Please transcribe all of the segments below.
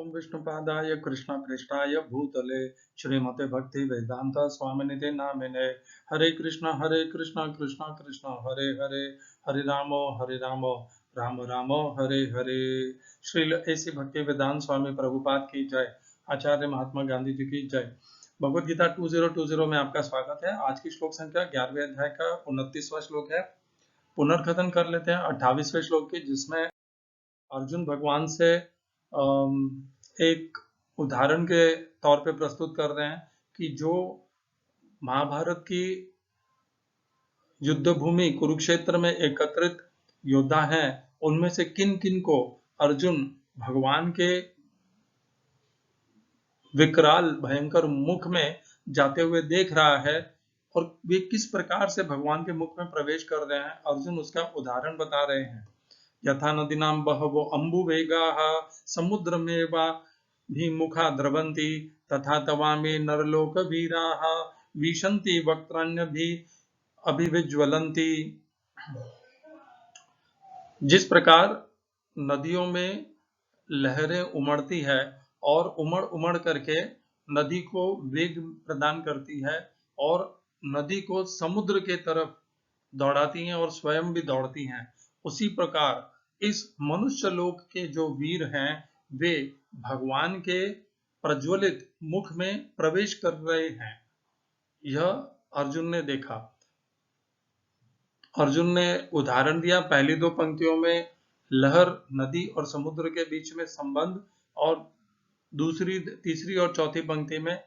ओम विष्णुपादाय कृष्णप्रेष्ठाय भूतले श्रीमते भक्ति वेदांत स्वामिनिते नामिने हरे कृष्ण कृष्ण कृष्ण हरे हरे हरे राम राम राम हरे हरे। श्रील ऐसी भक्ति वेदांत स्वामी प्रभुपाद की जय। आचार्य महात्मा गांधी जी की जय। भगवद गीता 2020 में आपका स्वागत है। आज की श्लोक संख्या 11वें अध्याय का 29वां श्लोक है। पुनर्कथन कर लेते हैं 28वें श्लोक की, जिसमें अर्जुन भगवान से एक उदाहरण के तौर पे प्रस्तुत कर रहे हैं कि जो महाभारत की युद्ध भूमि कुरुक्षेत्र में एकत्रित योद्धा हैं, उनमें से किन किन को अर्जुन भगवान के विकराल भयंकर मुख में जाते हुए देख रहा है और वे किस प्रकार से भगवान के मुख में प्रवेश कर रहे हैं, अर्जुन उसका उदाहरण बता रहे हैं। यथा नदीनां बहवो अम्बुवेगाः समुद्रमेवाभिमुखा द्रवन्ति तथा तवामि नरलोकवीराः विशन्ति वक्त्राण्यभिः अभिविज्वलन्ति। जिस प्रकार नदियों में लहरें उमड़ती है और उमड़ उमड़ करके नदी को वेग प्रदान करती है और नदी को समुद्र के तरफ दौड़ाती हैं और स्वयं भी दौड़ती हैं, उसी प्रकार इस मनुष्य लोक के जो वीर हैं वे भगवान के प्रज्वलित मुख में प्रवेश कर रहे हैं। यह अर्जुन ने देखा। अर्जुन ने उदाहरण दिया। पहली दो पंक्तियों में लहर, नदी और समुद्र के बीच में संबंध, और दूसरी, तीसरी और चौथी पंक्ति में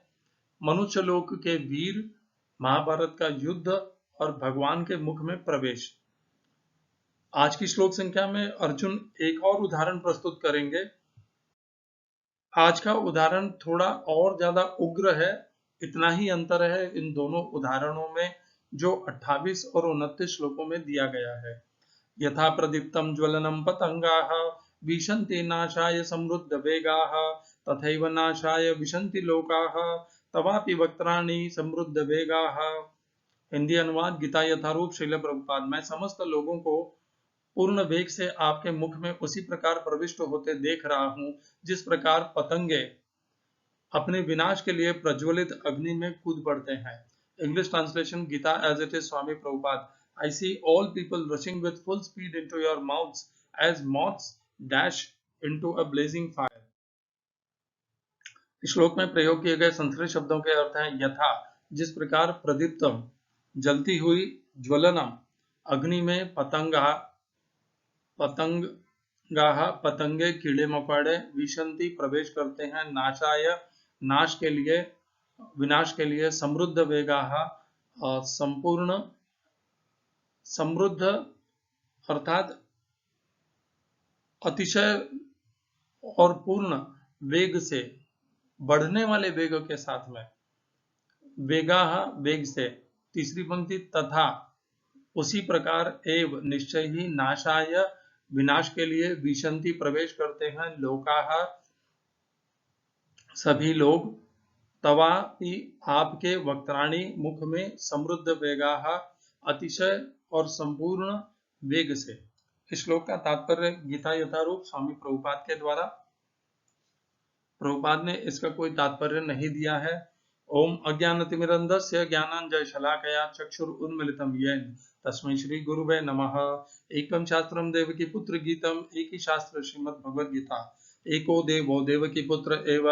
मनुष्य लोक के वीर, महाभारत का युद्ध और भगवान के मुख में प्रवेश। आज की श्लोक संख्या में अर्जुन एक और उदाहरण प्रस्तुत करेंगे। आज का उदाहरण थोड़ा और ज्यादा उग्र है। इतना ही अंतर है इन दोनों उदाहरणों में जो 28 और 29 श्लोकों में दिया गया है। यथा प्रदीप्तम ज्वलनम पतंगाः विशन्ति नाशाय समृद्ध वेगाः तथैव नाशाय विशन्ति लोकाः तवापि वक्त्राणि समृद्ध वेगाः। हिंदी अनुवाद। गीता यथारूप श्रील प्रभुपाद। मैं समस्त लोगों को पूर्ण वेग से आपके मुख में उसी प्रकार प्रविष्ट होते देख रहा हूं जिस प्रकार पतंगे अपने विनाश के लिए प्रज्वलित अग्नि में कूद पड़ते हैं। English translation, Gita as it is, Swami Prabhupada. I see all people rushing with full speed into your mouths as moths dash into a blazing fire. इस श्लोक में प्रयोग किए गए संस्कृत शब्दों के अर्थ हैं यथा, जिस प्रकार, प्रदीप्तम, जलती हुई, ज्वलनम, अग्नि में, पतंगाः, पतंगे, कीड़े मकोड़े, विशन्ति, प्रवेश करते हैं, नाशाय, नाश के लिए, विनाश के लिए, समृद्ध वेगाः, संपूर्ण, समृद्ध अर्थात अतिशय और पूर्ण वेग से, बढ़ने वाले वेग के साथ में, वेगाः, वेग से। तीसरी पंक्ति, तथा, उसी प्रकार, एव, निश्चय ही, नाशाय, विनाश के लिए, विशन्ति, प्रवेश करते हैं, लोकाः, सभी लोग, तवापि, आपके, वक्त्राणि, मुख में, समृद्ध वेगाः, अतिशय और संपूर्ण वेग से। इस श्लोक का तात्पर्य गीता यथारूप स्वामी प्रभुपाद के द्वारा। प्रभुपाद ने इसका कोई तात्पर्य नहीं दिया है। ओम अज्ञानतिमिरन्धस्य ज्ञानाञ्जनशलाकया चक्षुरुन्मीलितं येन तस्मै श्री गुरुवे नमः। एकं शास्त्रं देवकी पुत्र गीतम, एक ही शास्त्र श्रीमद् भगवद गीता। एको देवो देवकी पुत्र एव,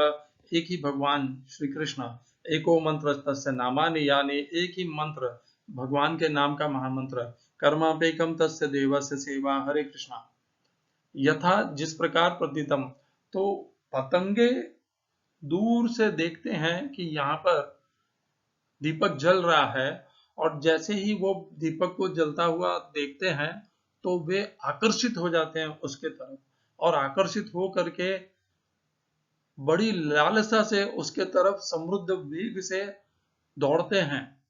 एक ही भगवान श्री कृष्ण। एको मंत्र तस्य नामानि यानि, एक ही मंत्र भगवान के नाम का महामंत्र। कर्मापेकम तस्य देवस्य सेवा। हरे कृष्णा। यथा, जिस प्रकार, प्रतीतम, तो पतंगे दूर से देखते हैं कि यहाँ पर दीपक जल रहा है, और जैसे ही वो दीपक को जलता हुआ देखते हैं तो वे आकर्षित हो जाते हैं उसके तरफ, और आकर्षित हो करके बड़ी लालसा से उसके तरफ समृद्ध वेग से दौड़ते हैं।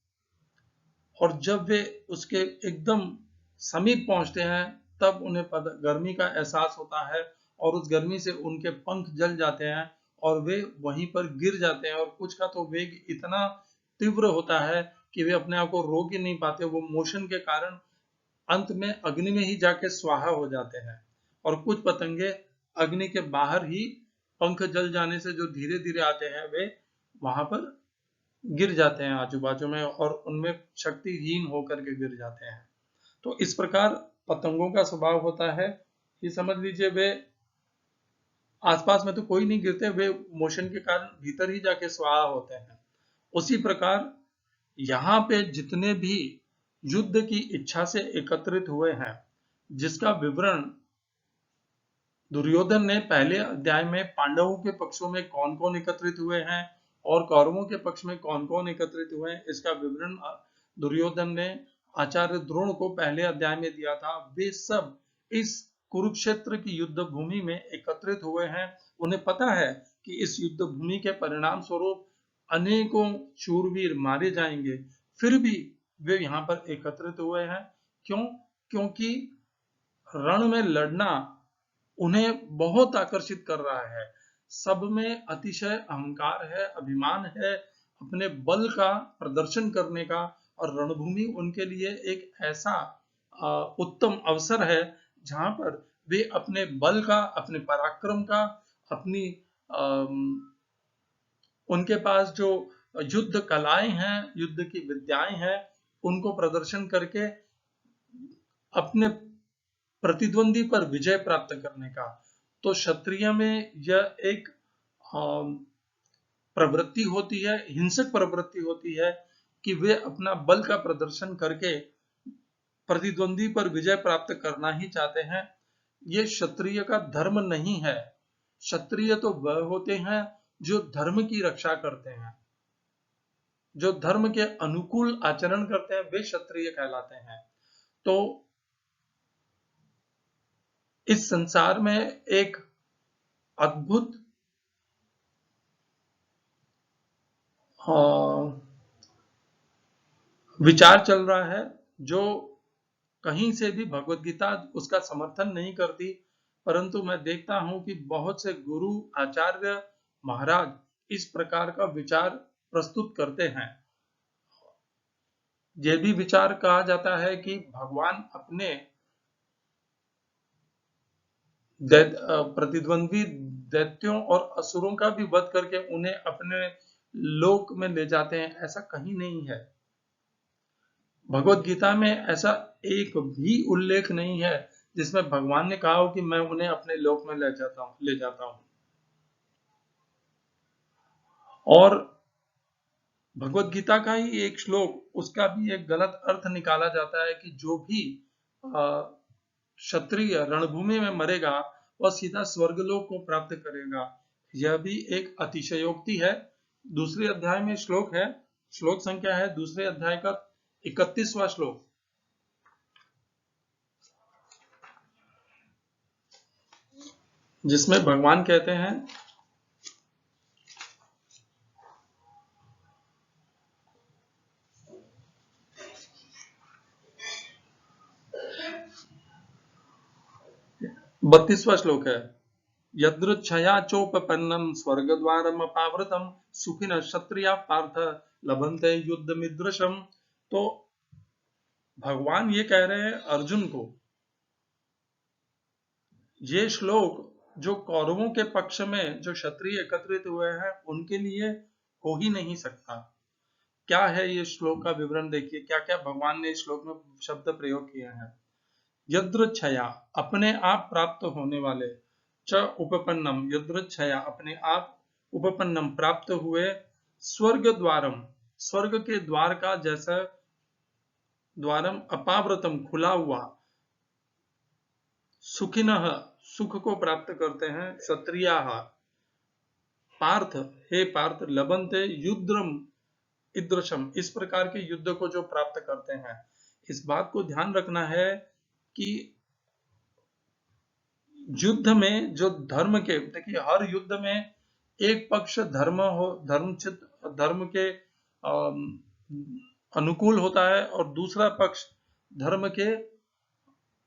और जब वे उसके एकदम समीप पहुंचते हैं तब उन्हें गर्मी का एहसास होता है, और उस गर्मी से उनके पंख जल जाते हैं और वे वहीं पर गिर जाते हैं। और कुछ का तो वेग इतना तीव्र होता है कि वे अपने आप को रोक ही नहीं पाते। वो मोशन के कारण अंत में अग्नि में ही जाके स्वाहा हो जाते हैं। और कुछ पतंगे अग्नि के बाहर ही पंख जल जाने से जो धीरे धीरे आते हैं वे वहां पर गिर जाते हैं आजू बाजू में, और उनमें शक्तिहीन होकर के गिर जाते हैं। तो इस प्रकार पतंगों का स्वभाव होता है कि समझ लीजिए वे आसपास में तो कोई नहीं गिरते, वे मोशन के कारण भीतर ही जाके स्वाहा होते हैं। उसी प्रकार यहाँ पे जितने भी युद्ध की इच्छा से एकत्रित हुए हैं, जिसका विवरण दुर्योधन ने पहले अध्याय में पांडवों के पक्षों में कौन कौन एकत्रित हुए हैं और कौरवों के पक्ष में कौन कौन एकत्रित हुए हैं, इसका विवरण दुर्योधन ने आचार्य द्रोण को पहले अध्याय में दिया था। वे सब इस कुरुक्षेत्र की युद्ध भूमि में एकत्रित हुए हैं। उन्हें पता है कि इस युद्ध भूमि के परिणाम स्वरूप अनेकों शूरवीर मारे जाएंगे, फिर भी वे यहाँ पर एकत्रित हुए हैं। क्यों? क्योंकि रण में लड़ना उन्हें बहुत आकर्षित कर रहा है। सब में अतिशय अहंकार है, अभिमान है, अपने बल का प्रदर्शन करने का, और रणभूमि उनके लिए एक ऐसा उत्तम अवसर है जहां पर वे अपने बल का, अपने पराक्रम का, अपनी उनके पास जो युद्ध कलाएं हैं, युद्ध की विद्याएं हैं, उनको प्रदर्शन करके अपने प्रतिद्वंदी पर विजय प्राप्त करने का। तो क्षत्रिय में यह एक प्रवृत्ति होती है, हिंसक प्रवृत्ति होती है कि वे अपना बल का प्रदर्शन करके प्रतिद्वंदी पर विजय प्राप्त करना ही चाहते हैं। ये क्षत्रिय का धर्म नहीं है। क्षत्रिय तो वह होते हैं जो धर्म की रक्षा करते हैं, जो धर्म के अनुकूल आचरण करते हैं, वे क्षत्रिय कहलाते हैं। तो इस संसार में एक अद्भुत विचार चल रहा है जो कहीं से भी भगवत गीता उसका समर्थन नहीं करती, परंतु मैं देखता हूं कि बहुत से गुरु आचार्य महाराज इस प्रकार का विचार प्रस्तुत करते हैं। यह भी विचार कहा जाता है कि भगवान अपने प्रतिद्वंदी दैत्यों और असुरों का भी वध करके उन्हें अपने लोक में ले जाते हैं। ऐसा कहीं नहीं है। भगवत गीता में ऐसा एक भी उल्लेख नहीं है जिसमें भगवान ने कहा हो कि मैं उन्हें अपने लोक में ले जाता हूं। और भगवत गीता का ही एक श्लोक, उसका भी एक गलत अर्थ निकाला जाता है कि जो भी क्षत्रिय रणभूमि में मरेगा वह सीधा स्वर्गलोक को प्राप्त करेगा। यह भी एक अतिशयोक्ति है। दूसरे अध्याय में श्लोक है, श्लोक संख्या है दूसरे अध्याय का 31वां श्लोक, जिसमें भगवान कहते हैं, बत्तीसवां श्लोक है, यदृच्छया चोपपन्नम स्वर्गद्वारम अपावृतम सुखिनः क्षत्रिया पार्थ लभन्ते युद्धमिदृशम। तो भगवान ये कह रहे हैं अर्जुन को, ये श्लोक जो कौरवों के पक्ष में जो क्षत्रिय एकत्रित हुए हैं उनके लिए हो ही नहीं सकता। क्या है ये श्लोक का विवरण देखिए, क्या क्या भगवान ने इस श्लोक में शब्द प्रयोग किए हैं। यदृच्छया अपने आप प्राप्त होने वाले, च उपपन्नम यदृच्छया अपने आप, उपपन्नम प्राप्त हुए, स्वर्ग द्वारम स्वर्ग के द्वार का जैसा, द्वारम अपावृतम खुला हुआ, सुखिनः सुख को प्राप्त करते हैं, क्षत्रियाः पार्थ हे पार्थ, लभन्ते युद्धम इदृशम इस प्रकार के युद्ध को जो प्राप्त करते हैं। इस बात को ध्यान रखना है कि युद्ध में जो धर्म के, देखिए हर युद्ध में एक पक्ष धर्म हो, धर्म के अनुकूल होता है और दूसरा पक्ष धर्म के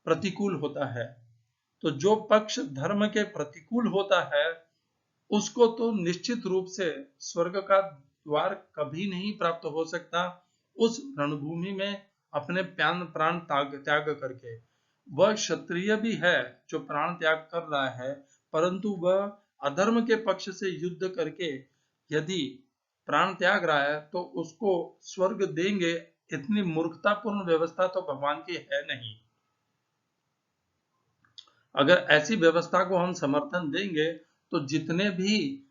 प्रतिकूल होता है। तो जो पक्ष धर्म के प्रतिकूल होता है उसको तो निश्चित रूप से स्वर्ग का द्वार कभी नहीं प्राप्त हो सकता। उस रणभूमि में अपने प्राण त्याग करके, वह क्षत्रिय भी है जो प्राण त्याग कर रहा है, परंतु वह अधर्म के पक्ष से युद्ध करके यदि प्राण त्याग रहा है तो उसको स्वर्ग देंगे, इतनी मूर्खतापूर्ण व्यवस्था तो भगवान की है नहीं। अगर ऐसी व्यवस्था को हम समर्थन देंगे तो जितने भी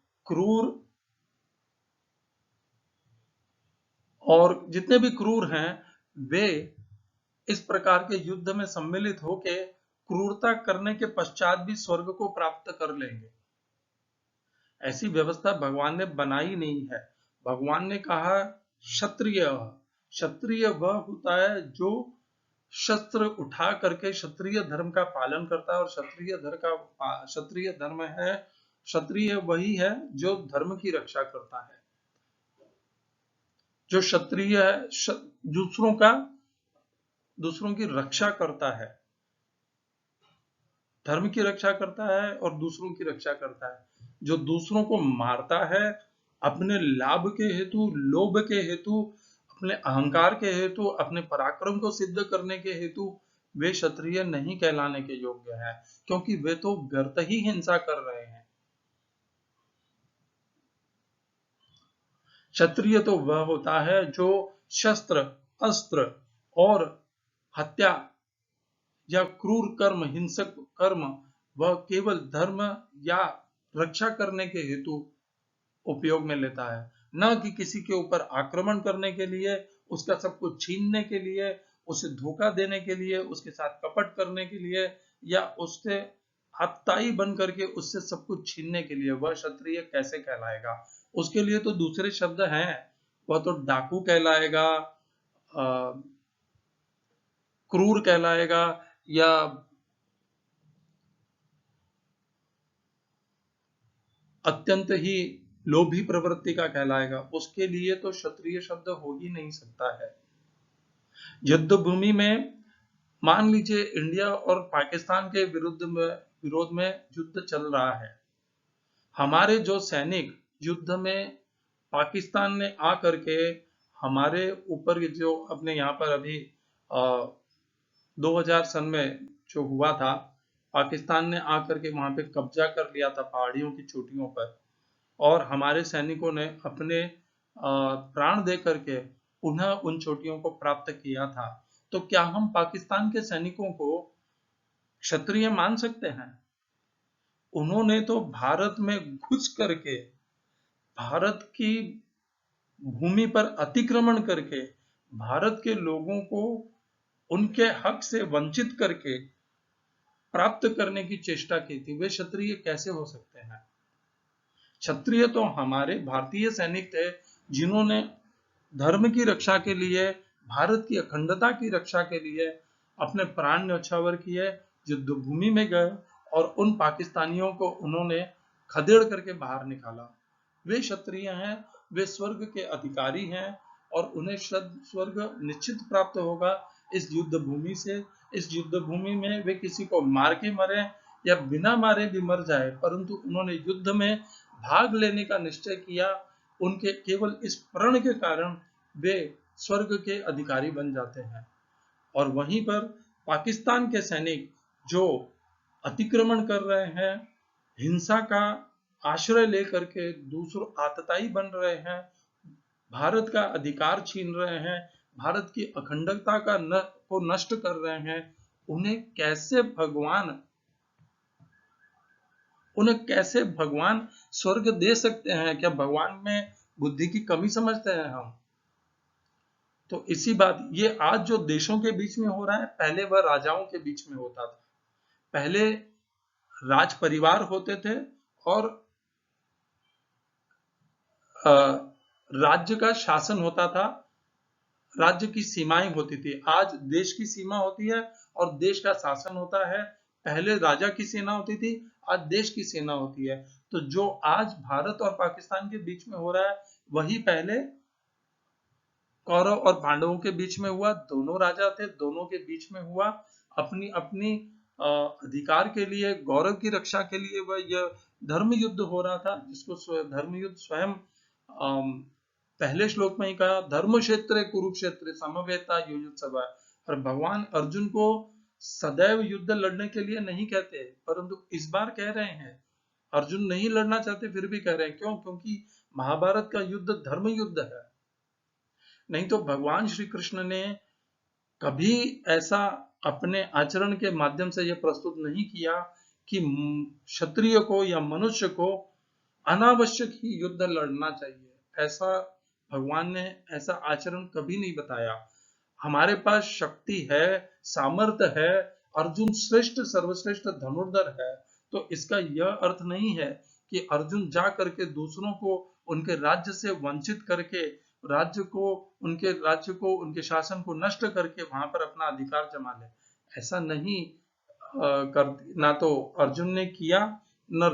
क्रूर हैं वे इस प्रकार के युद्ध में सम्मिलित होकर क्रूरता करने के पश्चात भी स्वर्ग को प्राप्त कर लेंगे। ऐसी व्यवस्था भगवान ने बनाई नहीं है। भगवान ने कहा क्षत्रिय, क्षत्रिय वह होता है जो शस्त्र उठा करके क्षत्रिय धर्म का पालन करता है, और क्षत्रिय धर्म है, क्षत्रिय वही है जो धर्म की रक्षा करता है। जो क्षत्रिय है दूसरों की रक्षा करता है, धर्म की रक्षा करता है और दूसरों की रक्षा करता है। जो दूसरों को मारता है अपने लाभ के हेतु, लोभ के हेतु, अपने अहंकार के हेतु, अपने पराक्रम को सिद्ध करने के हेतु, वे क्षत्रिय नहीं कहलाने के योग्य है, क्योंकि वे तो व्यर्थ ही हिंसा कर रहे हैं। क्षत्रिय तो वह होता है जो शस्त्र, अस्त्र और हत्या या क्रूर कर्म, हिंसक कर्म वह केवल धर्म या रक्षा करने के हेतु उपयोग में लेता है, न कि किसी के ऊपर आक्रमण करने के लिए, उसका सब कुछ छीनने के लिए, उसे धोखा देने के लिए, उसके साथ कपट करने के लिए, या उससे आतताई बन करके उससे सब कुछ छीनने के लिए। वह क्षत्रिय कैसे कहलाएगा? उसके लिए तो दूसरे शब्द हैं। वह तो डाकू कहलाएगा, क्रूर कहलाएगा, या अत्यंत ही लोभी प्रवृत्ति का कहलाएगा। उसके लिए तो क्षत्रिय शब्द हो ही नहीं सकता है। युद्ध भूमि में मान लीजिए इंडिया और पाकिस्तान के विरोध में युद्ध चल रहा है। हमारे जो सैनिक युद्ध में पाकिस्तान ने आकर के हमारे ऊपर जो अपने यहाँ पर अभी 2000 सन में जो हुआ था, पाकिस्तान ने आकर के वहां पे कब्जा कर लिया था पहाड़ियों की चोटियों पर, और हमारे सैनिकों ने अपने प्राण दे करके पुनः उन चोटियों को प्राप्त किया था। तो क्या हम पाकिस्तान के सैनिकों को क्षत्रिय मान सकते हैं? उन्होंने तो भारत में घुस करके भारत की भूमि पर अतिक्रमण करके भारत के लोगों को उनके हक से वंचित करके प्राप्त करने की चेष्टा की थी। वे क्षत्रिय कैसे हो सकते हैं? क्षत्रिय तो हमारे भारतीय सैनिक थे जिन्होंने धर्म की रक्षा के लिए, भारत की अखंडता की रक्षा के लिए अपने प्राण न्यौछावर किए, युद्ध भूमि में गए और उन पाकिस्तानियों को उन्होंने खदेड़ करके बाहर निकाला। वे क्षत्रिय हैं, वे स्वर्ग के अधिकारी हैं और उन्हें स्वर्ग निश्चित प्राप्त होगा इस युद्ध भूमि से। इस युद्ध भूमि में वे किसी को मार के मरे या बिना मारे भी मर जाए, परंतु उन्होंने युद्ध में भाग लेने का निश्चय किया। उनके केवल इस प्रण के कारण वे स्वर्ग के अधिकारी बन जाते हैं। और वहीं पर पाकिस्तान के सैनिक जो अतिक्रमण कर रहे हैं, हिंसा का आश्रय लेकर के दूसरों आतताई बन रहे हैं, भारत का अधिकार छीन रहे हैं, भारत की अखंडता को नष्ट कर रहे हैं, उन्हें कैसे भगवान स्वर्ग दे सकते हैं? क्या भगवान में बुद्धि की कमी समझते हैं हम? तो इसी बात, ये आज जो देशों के बीच में हो रहा है, पहले वह राजाओं के बीच में होता था। पहले राज परिवार होते थे और राज्य का शासन होता था, राज्य की सीमाएं होती थी। आज देश की सीमा होती है और देश का शासन होता है। पहले राजा की सेना होती थी, आज देश की सेना होती है। तो जो आज भारत और पाकिस्तान के बीच में हो रहा है, वही पहले कौरव और पांडवों के बीच में हुआ। दोनों राजा थे, दोनों के बीच में हुआ। अपनी अपनी अधिकार के लिए, गौरव की रक्षा के लिए वह यह धर्म युद्ध हो रहा था, जिसको धर्म युद्ध स्वयं पहले श्लोक में ही कहा, धर्म क्षेत्र कुरुक्षेत्र समवेता युयुत्सव। और भगवान अर्जुन को सदैव युद्ध लड़ने के लिए नहीं कहते, परंतु इस बार कह रहे हैं अर्जुन नहीं लड़ना चाहते फिर भी कह रहे हैं, क्यों? क्योंकि महाभारत का युद्ध धर्म युद्ध है। नहीं तो भगवान श्री कृष्ण ने कभी ऐसा अपने आचरण के माध्यम से यह प्रस्तुत नहीं किया कि क्षत्रिय को या मनुष्य को अनावश्यक ही युद्ध लड़ना चाहिए। ऐसा भगवान ने ऐसा आचरण कभी नहीं बताया। हमारे पास शक्ति है, सामर्थ्य है, अर्जुन श्रेष्ठ सर्वश्रेष्ठ धनुर्धर है, तो इसका यह अर्थ नहीं है कि अर्जुन जा करके दूसरों को उनके राज्य से वंचित करके राज्य को उनके शासन को नष्ट करके वहां पर अपना अधिकार जमा ले। ऐसा नहीं ना तो अर्जुन ने किया, न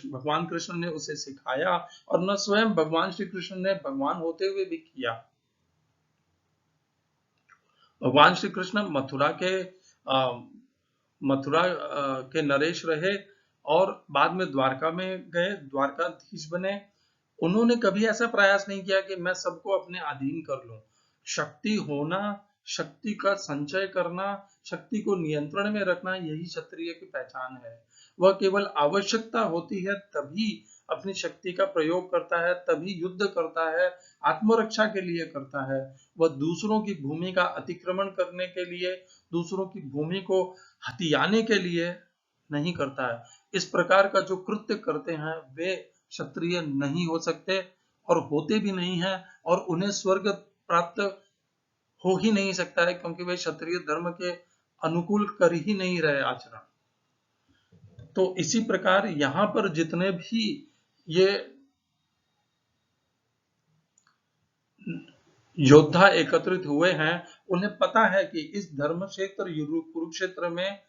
भगवान कृष्ण ने उसे सिखाया, और न स्वयं भगवान श्री कृष्ण ने भगवान होते हुए भी किया। भगवान श्री कृष्ण मथुरा के नरेश रहे और बाद में द्वारका में गए, द्वारकाधीश बने। उन्होंने कभी ऐसा प्रयास नहीं किया कि मैं सबको अपने अधीन कर लूं। शक्ति होना, शक्ति का संचय करना, शक्ति को नियंत्रण में रखना, यही क्षत्रिय की पहचान है। वह केवल आवश्यकता होती है तभी अपनी शक्ति का प्रयोग करता है, तभी युद्ध करता है, आत्मरक्षा के लिए करता है। वह दूसरों की भूमि का अतिक्रमण करने के लिए, दूसरों की भूमि को हथियाने के लिए नहीं करता है। इस प्रकार का जो कृत्य करते हैं वे क्षत्रिय नहीं हो सकते और होते भी नहीं हैं, और उन्हें स्वर्ग प्राप्त हो ही नहीं सकता है, क्योंकि वे क्षत्रिय धर्म के अनुकूल कर ही नहीं रहे आचरण। तो इसी प्रकार यहां पर जितने भी ये योद्धा एकत्रित हुए हैं, उन्हें पता है कि इस धर्म क्षेत्र कुरुक्षेत्र में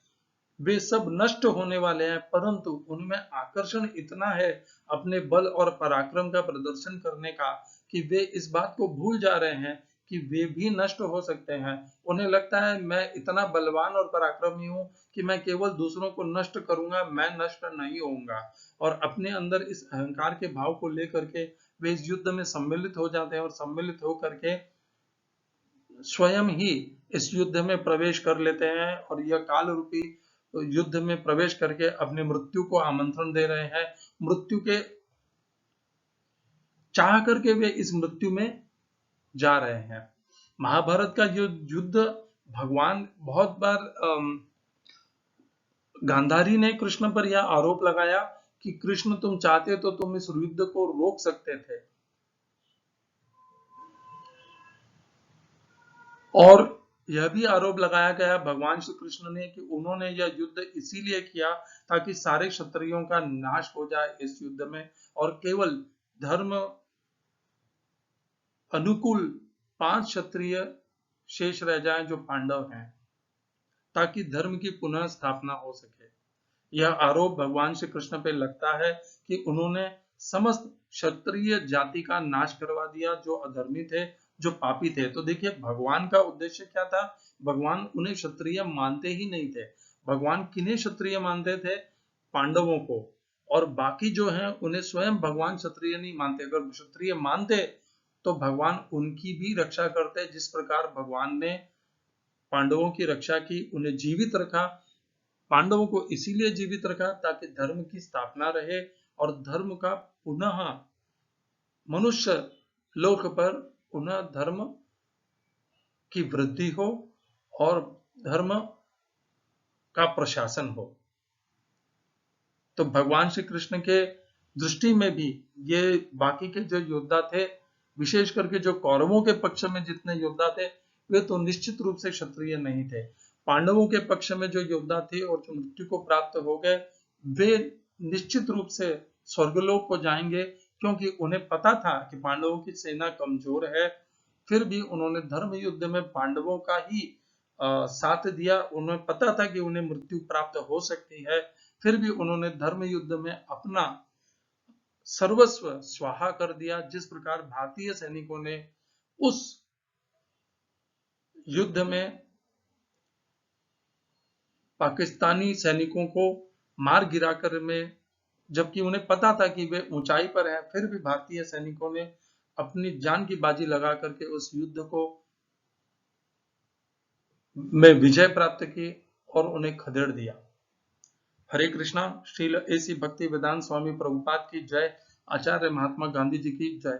वे सब नष्ट होने वाले हैं, परंतु उनमें आकर्षण इतना है अपने बल और पराक्रम का प्रदर्शन करने का कि वे इस बात को भूल जा रहे हैं कि वे भी नष्ट हो सकते हैं। उन्हें लगता है मैं इतना बलवान और पराक्रमी हूं कि मैं केवल दूसरों को नष्ट करूंगा, मैं नष्ट नहीं होऊंगा। और अपने अंदर इस अहंकार के भाव को लेकर के वे इस युद्ध में सम्मिलित हो जाते हैं और सम्मिलित होकर के स्वयं ही इस युद्ध में प्रवेश कर लेते हैं, और यह काल रूपी युद्ध में प्रवेश करके अपने मृत्यु को आमंत्रण दे रहे हैं। मृत्यु के चाह करके वे इस मृत्यु में जा रहे हैं। महाभारत का युद्ध भगवान बहुत बार गांधारी ने कृष्ण पर यह आरोप लगाया कि कृष्ण तुम चाहते तो तुम इस युद्ध को रोक सकते थे, और यह भी आरोप लगाया गया भगवान श्री कृष्ण ने कि उन्होंने यह युद्ध इसीलिए किया ताकि सारे क्षत्रियों का नाश हो जाए इस युद्ध में, और केवल धर्म अनुकूल 5 क्षत्रिय शेष रह जाएं जो पांडव हैं, ताकि धर्म की पुनः स्थापना हो सके। यह आरोप भगवान श्री कृष्ण पे लगता है कि उन्होंने समस्त क्षत्रिय जाति का नाश करवा दिया, जो अधर्मी थे, जो पापी थे। तो देखिए भगवान का उद्देश्य क्या था? भगवान उन्हें क्षत्रिय मानते ही नहीं थे। भगवान किन्हें क्षत्रिय मानते थे? पांडवों को, और बाकी जो हैं उन्हें स्वयं भगवान क्षत्रिय नहीं मानते। अगर क्षत्रिय मानते तो भगवान उनकी भी रक्षा करते, जिस प्रकार भगवान ने पांडवों की रक्षा की, उन्हें जीवित रखा। पांडवों को इसीलिए जीवित रखा ताकि धर्म की स्थापना रहे और धर्म का पुनः मनुष्य लोक पर पुनः धर्म की वृद्धि हो और धर्म का प्रशासन हो। तो भगवान श्री कृष्ण के दृष्टि में भी ये बाकी के जो योद्धा थे, विशेष करके जो कौरवों के पक्ष में जितने योद्धा थे, वे तो निश्चित रूप से क्षत्रिय नहीं थे। पांडवों के पक्ष में जो योद्धा थे और जो मृत्यु को प्राप्त हो गए, वे निश्चित रूप से स्वर्गलोक को जाएंगे, क्योंकि उन्हें पता था कि पांडवों की सेना कमजोर है। फिर भी उन्होंने धर्म युद्ध में पांडवों का ही साथ दिया। उन्हें पता था कि उन्हें मृत्यु प्राप्त हो सकती है, फिर भी उन्होंने धर्म युद्ध में अपना सर्वस्व स्वाहा कर दिया। जिस प्रकार भारतीय सैनिकों ने उस युद्ध में पाकिस्तानी सैनिकों को मार गिराकर में, जबकि उन्हें पता था कि वे ऊंचाई पर हैं, फिर भी भारतीय सैनिकों ने अपनी जान की बाजी लगा करके उस युद्ध को में विजय प्राप्त की और उन्हें खदेड़ दिया। हरे कृष्णा। श्रील एसी भक्ति वेदांत स्वामी प्रभुपाद की जय। आचार्य महात्मा गांधी जी की जय।